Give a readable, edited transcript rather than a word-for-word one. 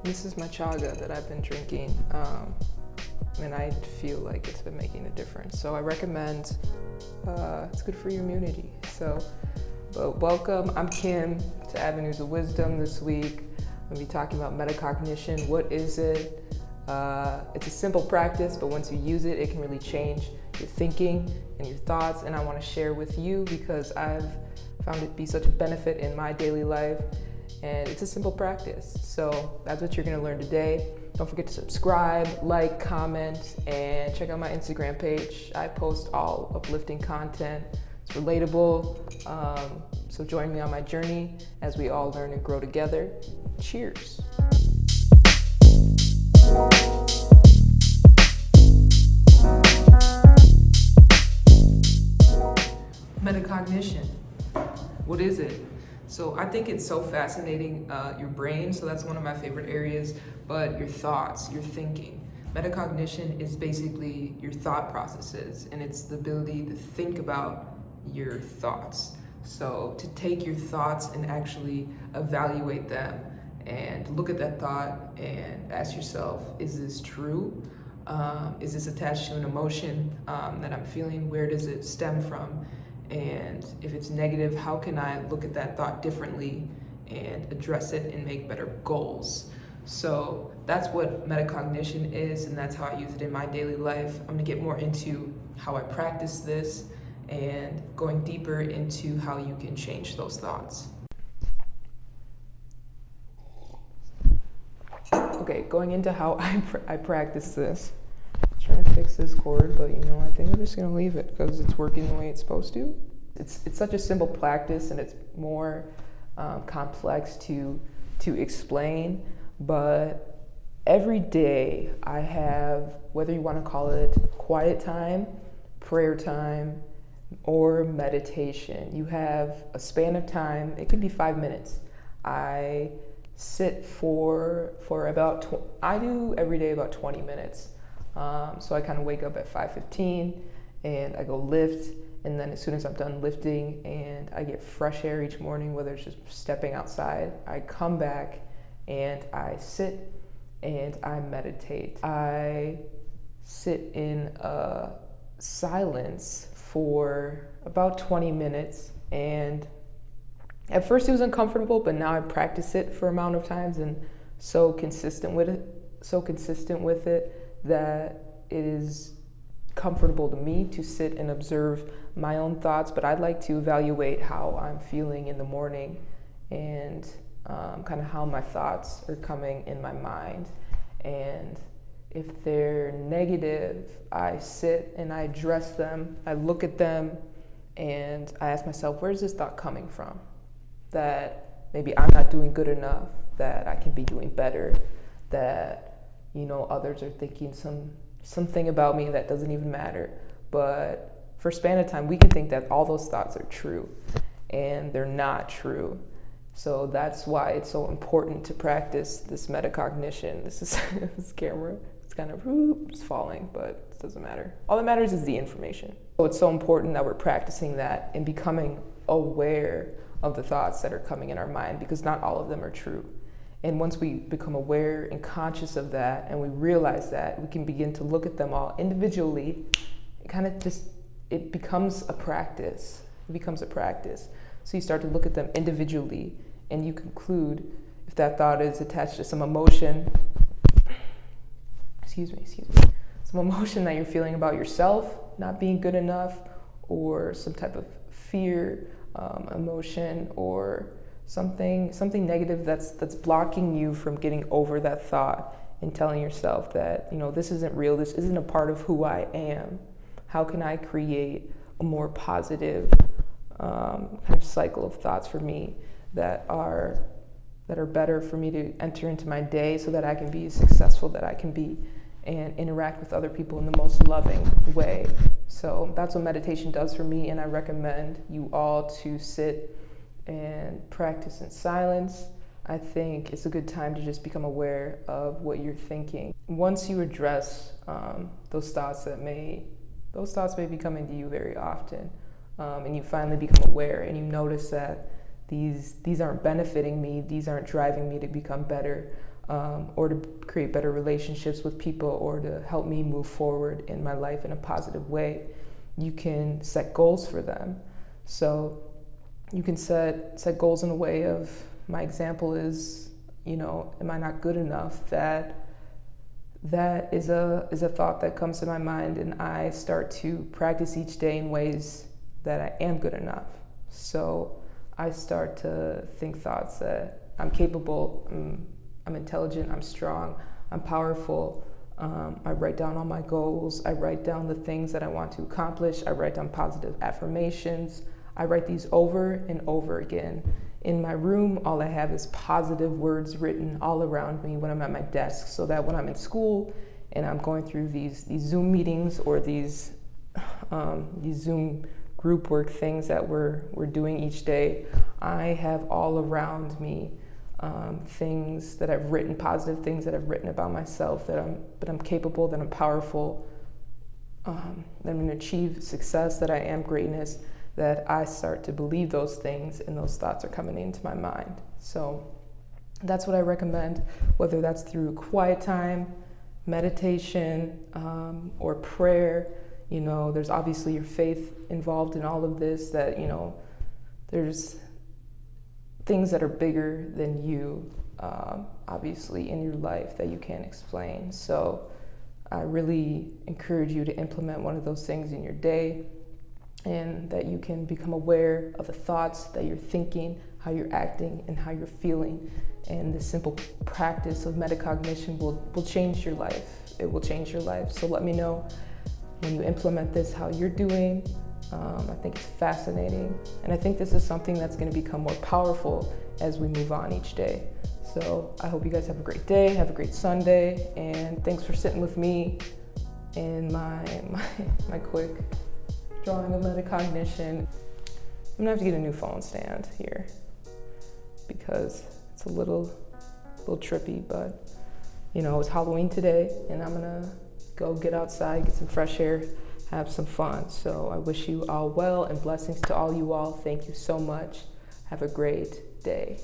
This is my chaga that I've been drinking, and I feel like it's been making a difference. So I recommend, it's good for your immunity. But welcome, I'm Kim to Avenues of Wisdom. This week, I'm gonna be talking about metacognition. What is it? It's a simple practice, but once you use it, it can really change your thinking and your thoughts. And I wanna share with you because I've found it to be such a benefit in my daily life. And it's a simple practice. So that's what you're gonna learn today. Don't forget to subscribe, like, comment, and check out my Instagram page. I post all uplifting content. It's relatable. So join me on my journey as we all learn and grow together. Cheers. Metacognition. What is it? So I think it's so fascinating, your brain, so that's one of my favorite areas, but your thoughts, your thinking. Metacognition is basically your thought processes, and it's the ability to think about your thoughts. So to take your thoughts and actually evaluate them and look at that thought and ask yourself, is this true? Is this attached to an emotion that I'm feeling? Where does it stem from? And if it's negative, how can I look at that thought differently and address it and make better goals? So that's what metacognition is, and that's how I use it in my daily life. I'm gonna get more into how I practice this and going deeper into how you can change those thoughts. Okay, going into how I practice this. Trying to fix this cord, but I think I'm just gonna leave it because it's working the way it's supposed to. It's such a simple practice, and it's more complex to explain. But every day I have, whether you want to call it quiet time, prayer time, or meditation, you have a span of time. It could be 5 minutes. I sit for about I do every day about 20 minutes. So I kind of wake up at 5:15 and I go lift, and then as soon as I'm done lifting and I get fresh air each morning, whether it's just stepping outside, I come back and I sit and I meditate. I sit in silence for about 20 minutes, and at first it was uncomfortable, but now I practice it for amount of times and so consistent with it that it is comfortable to me to sit and observe my own thoughts. But I'd like to evaluate how I'm feeling in the morning and kind of how my thoughts are coming in my mind. And if they're negative, I sit and I address them. I look at them and I ask myself, where's this thought coming from? That maybe I'm not doing good enough, that I can be doing better, that others are thinking something about me that doesn't even matter. But for a span of time, we can think that all those thoughts are true, and they're not true. So that's why it's so important to practice this metacognition. This camera, it's kind of it's falling, but it doesn't matter. All that matters is the information. So it's so important that we're practicing that and becoming aware of the thoughts that are coming in our mind, because not all of them are true. And once we become aware and conscious of that, and we realize that, we can begin to look at them all individually. It becomes a practice. So you start to look at them individually, and you conclude if that thought is attached to some emotion, some emotion that you're feeling about yourself not being good enough, or some type of fear emotion, or something negative that's blocking you from getting over that thought and telling yourself that this isn't real, this isn't a part of who I am. How can I create a more positive kind of cycle of thoughts for me that are better for me to enter into my day, so that I can be as successful that I can be and interact with other people in the most loving way. So that's what meditation does for me, and I recommend you all to sit and practice in silence. I think it's a good time to just become aware of what you're thinking. Once you address those thoughts may be coming to you very often, and you finally become aware and you notice that these aren't benefiting me, these aren't driving me to become better, or to create better relationships with people, or to help me move forward in my life in a positive way, you can set goals for them. So you can set goals in a way of, my example is, am I not good enough? That is a thought that comes to my mind, and I start to practice each day in ways that I am good enough. So I start to think thoughts that I'm capable, I'm intelligent, I'm strong, I'm powerful. I write down all my goals. I write down the things that I want to accomplish. I write down positive affirmations. I write these over and over again. In my room, all I have is positive words written all around me when I'm at my desk, so that when I'm in school and I'm going through these Zoom meetings or these Zoom group work things that we're doing each day, I have all around me things that I've written, positive things that I've written about myself, that I'm capable, that I'm powerful, that I'm going to achieve success, that I am greatness, that I start to believe those things, and those thoughts are coming into my mind. So that's what I recommend, whether that's through quiet time, meditation, or prayer. There's obviously your faith involved in all of this, that, there's things that are bigger than you, obviously, in your life that you can't explain. So I really encourage you to implement one of those things in your day, and that you can become aware of the thoughts that you're thinking, how you're acting, and how you're feeling. And this simple practice of metacognition will change your life. It will change your life. So let me know when you implement this, how you're doing. I think it's fascinating. And I think this is something that's going to become more powerful as we move on each day. So I hope you guys have a great day, have a great Sunday, and thanks for sitting with me in my quick drawing of metacognition. I'm gonna have to get a new phone stand here because it's a little trippy, but it's Halloween today, and I'm gonna go get outside, get some fresh air, have some fun. So I wish you all well, and blessings to all you all. Thank you so much. Have a great day.